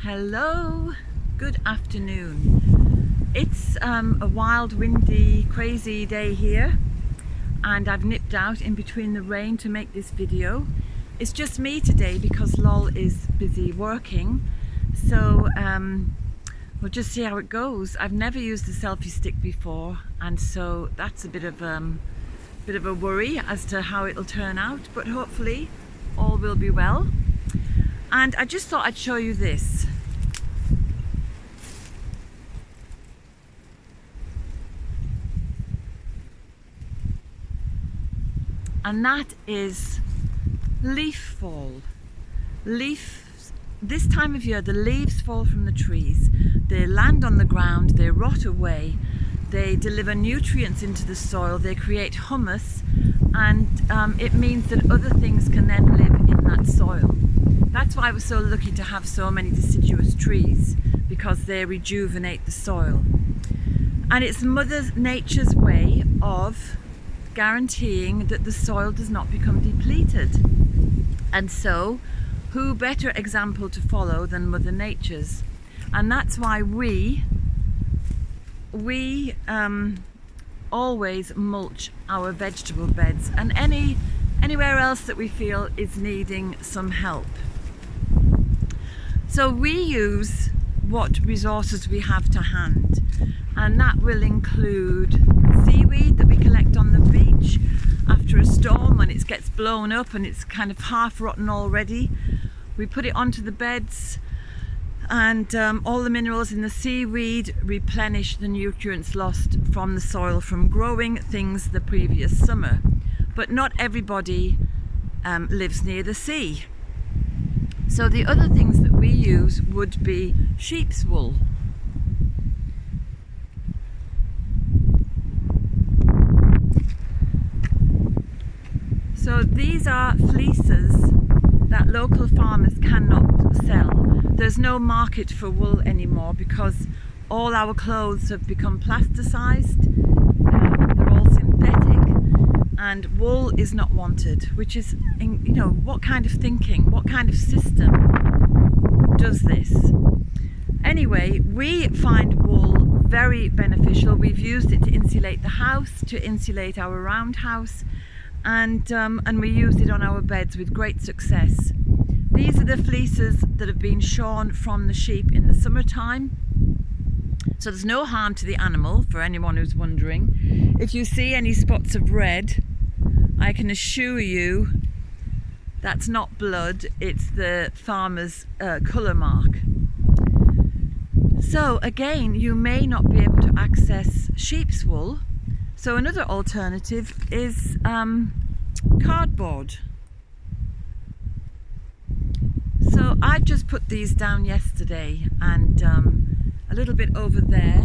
Hello, good afternoon. It's a wild, windy, crazy day here, and I've nipped out in between the rain to make this video. It's just me today because Lol is busy working, so we'll just see how it goes. I've never used a selfie stick before, and so that's a bit of a worry as to how it'll turn out, but hopefully all will be well. And I just thought I'd show you this. And that is leaf fall. This time of year the leaves fall from the trees. They land on the ground, they rot away, they deliver nutrients into the soil, they create humus, and it means that other things can then live in that soil. That's why we're so lucky to have so many deciduous trees, because they rejuvenate the soil. And it's Mother Nature's way of guaranteeing that the soil does not become depleted. And so, who better example to follow than Mother Nature's? And that's why we always mulch our vegetable beds and anywhere else that we feel is needing some help. So we use what resources we have to hand, and that will include seaweed that we collect on the beach after a storm when it gets blown up and it's kind of half rotten already. We put it onto the beds, and all the minerals in the seaweed replenish the nutrients lost from the soil from growing things the previous summer. But not everybody lives near the sea. So the other things that we use would be sheep's wool. So these are fleeces that local farmers cannot sell. There's no market for wool anymore because all our clothes have become plasticized, they're all synthetic, and wool is not wanted, which is, you know, what kind of thinking, what kind of system does this? Anyway, we find wool very beneficial. We've used it to insulate the house, to insulate our roundhouse, and we use it on our beds with great success. These are the fleeces that have been shorn from the sheep in the summertime. So there's no harm to the animal, for anyone who's wondering. If you see any spots of red, I can assure you that's not blood, it's the farmer's colour mark. So again, you may not be able to access sheep's wool. So another alternative is cardboard. So I just put these down yesterday, and a little bit over there,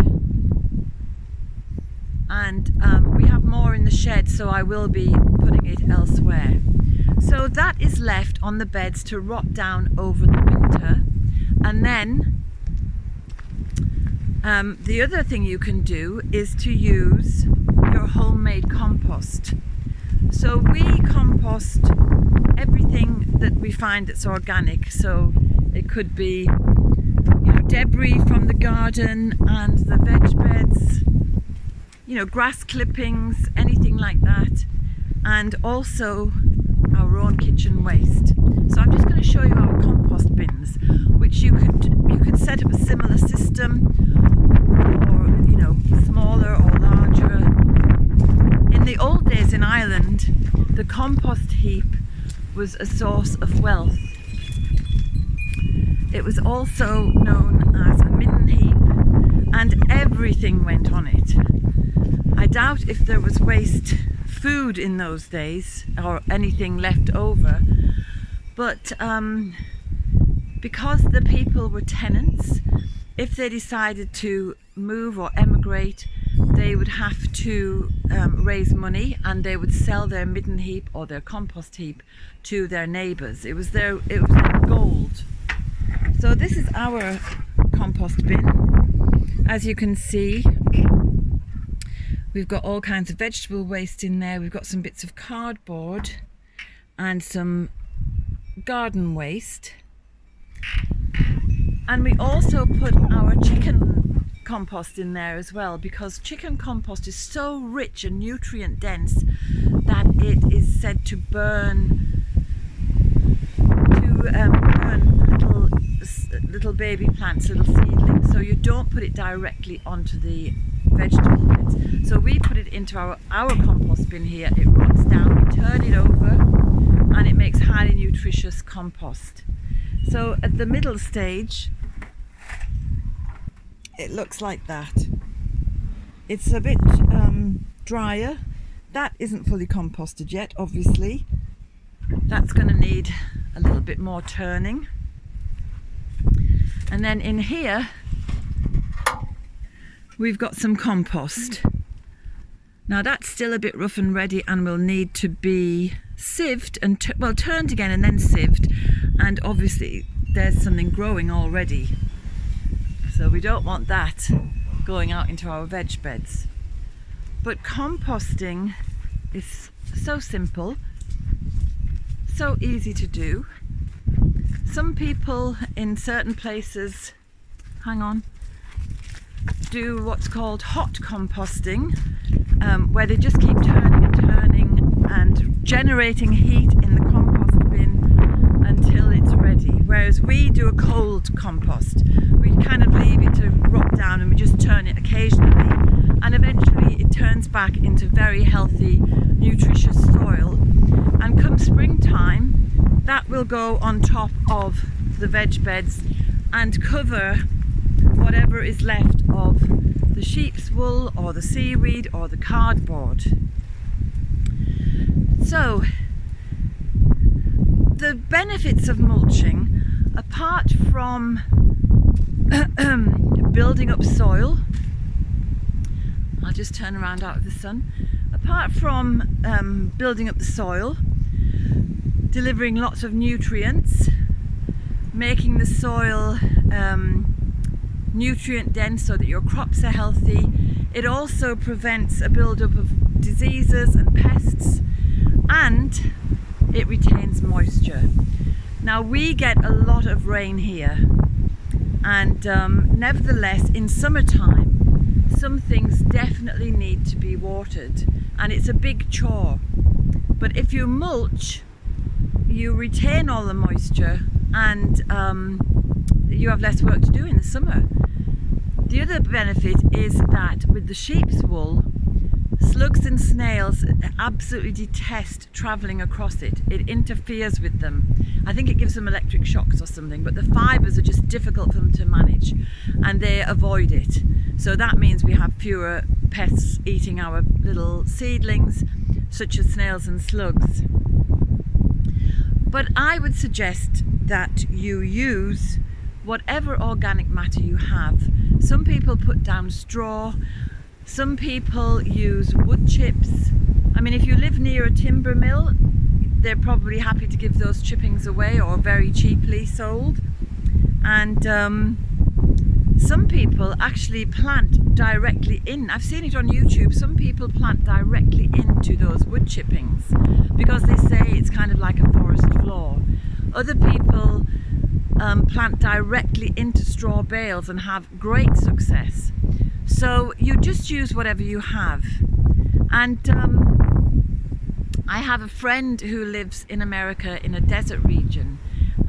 and we have more in the shed, so I will be putting it elsewhere. So that is left on the beds to rot down over the winter. And then the other thing you can do is to use your homemade compost. So we compost everything that we find that's organic. So it could be, you know, debris from the garden and the veg beds, you know, grass clippings, anything like that, and also our own kitchen waste. So I'm just going to show you our compost bins, which you could set up a similar system, or, you know, smaller or larger. In the old days in Ireland, the compost heap was a source of wealth. It was also known as a midden heap, and everything went on it. I doubt if there was waste food in those days or anything left over, but because the people were tenants, if they decided to move or emigrate, they would have to raise money, and they would sell their midden heap or their compost heap to their neighbours. It was their gold. So this is our compost bin. As you can see, we've got all kinds of vegetable waste in there. We've got some bits of cardboard and some garden waste. And we also put our chicken compost in there as well, because chicken compost is so rich and nutrient dense that it is said to burn little baby plants, little seedlings, so you don't put it directly onto the vegetable beds. So we put it into our compost bin here. It rots down, we turn it over, and it makes highly nutritious compost. So at the middle stage, it looks like that. It's a bit drier. That isn't fully composted yet, obviously. That's going to need a little bit more turning. And then in here, we've got some compost. Now that's still a bit rough and ready and will need to be sieved and turned again and then sieved. And obviously there's something growing already. So we don't want that going out into our veg beds. But composting is so simple, so easy to do. Some people in certain places, do what's called hot composting, where they just keep turning and turning and generating heat in the compost bin until it's ready. Whereas we do a cold compost. We kind of leave it to rot down and we just turn it occasionally, and eventually it turns back into very healthy, nutritious soil. And come springtime, that will go on top of the veg beds and cover whatever is left of the sheep's wool or the seaweed or the cardboard. So the benefits of mulching, apart from building up soil, I'll just turn around out of the sun, apart from building up the soil, delivering lots of nutrients, making the soil nutrient dense so that your crops are healthy. It also prevents a build-up of diseases and pests, and it retains moisture. Now we get a lot of rain here, and nevertheless in summertime some things definitely need to be watered, and it's a big chore. But if you mulch, you retain all the moisture, and you have less work to do in the summer. The other benefit is that with the sheep's wool, slugs and snails absolutely detest travelling across it. It interferes with them. I think it gives them electric shocks or something, but the fibres are just difficult for them to manage and they avoid it. So that means we have fewer pests eating our little seedlings, such as snails and slugs. But I would suggest that you use whatever organic matter you have. Some people put down straw, some people use wood chips. I mean, if you live near a timber mill, they're probably happy to give those chippings away or very cheaply sold. And some people actually plant directly in. I've seen it on YouTube. Some people plant directly into those wood chippings because they say it's kind of like a forest floor. Other people plant directly into straw bales and have great success. So you just use whatever you have. And I have a friend who lives in America in a desert region,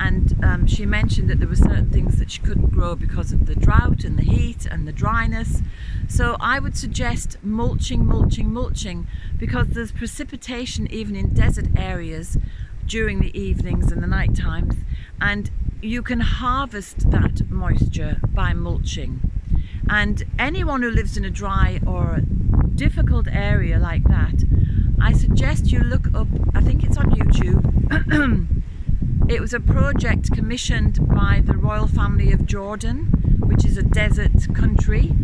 and she mentioned that there were certain things that she couldn't grow because of the drought and the heat and the dryness. So I would suggest mulching, because there's precipitation even in desert areas during the evenings and the night times, and you can harvest that moisture by mulching. And anyone who lives in a dry or difficult area like that, I suggest you look up, I think it's on YouTube. It was a project commissioned by the royal family of Jordan, which is a desert country.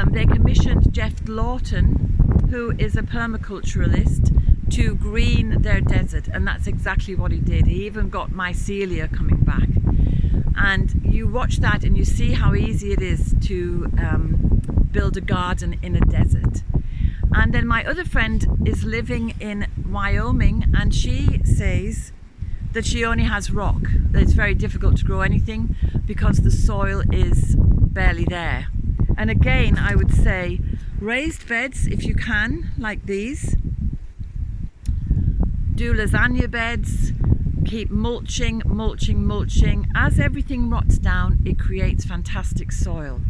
They commissioned Jeff Lawton, who is a permaculturalist, to green their desert, and that's exactly what he did. He even got mycelia coming back. And you watch that and you see how easy it is to build a garden in a desert. And then my other friend is living in Wyoming, and she says that she only has rock. It's very difficult to grow anything because the soil is barely there. And again, I would say raised beds if you can, like these. Do lasagna beds, keep mulching, mulching, mulching. As everything rots down, it creates fantastic soil.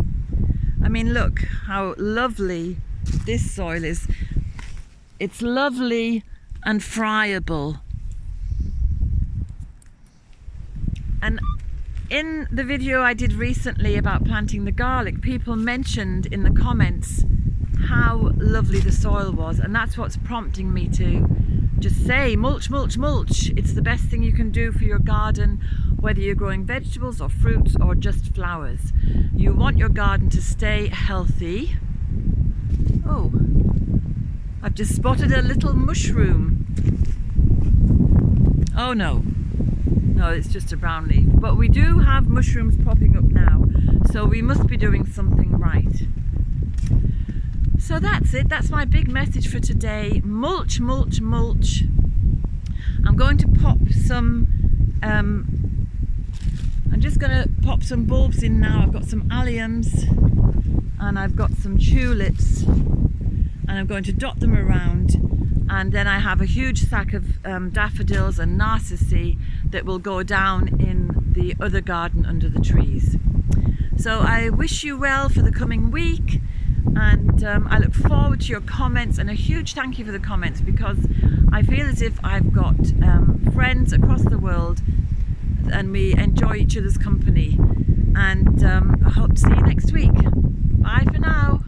I mean, look how lovely this soil is. It's lovely and friable. And in the video I did recently about planting the garlic, people mentioned in the comments how lovely the soil was, and that's what's prompting me to just say mulch, mulch, mulch. It's the best thing you can do for your garden, whether you're growing vegetables or fruits or just flowers. You want your garden to stay healthy. Oh, I've just spotted a little mushroom. Oh no, it's just a brown leaf. But we do have mushrooms popping up now, so we must be doing something right. So that's it, that's my big message for today. Mulch, mulch, mulch. I'm going to pop some, I'm just going to pop some bulbs in now. I've got some alliums and I've got some tulips, and I'm going to dot them around. And then I have a huge sack of daffodils and narcissi that will go down in the other garden under the trees. So I wish you well for the coming week, and I look forward to your comments, and a huge thank you for the comments, because I feel as if I've got friends across the world and we enjoy each other's company. And I hope to see you next week. Bye for now.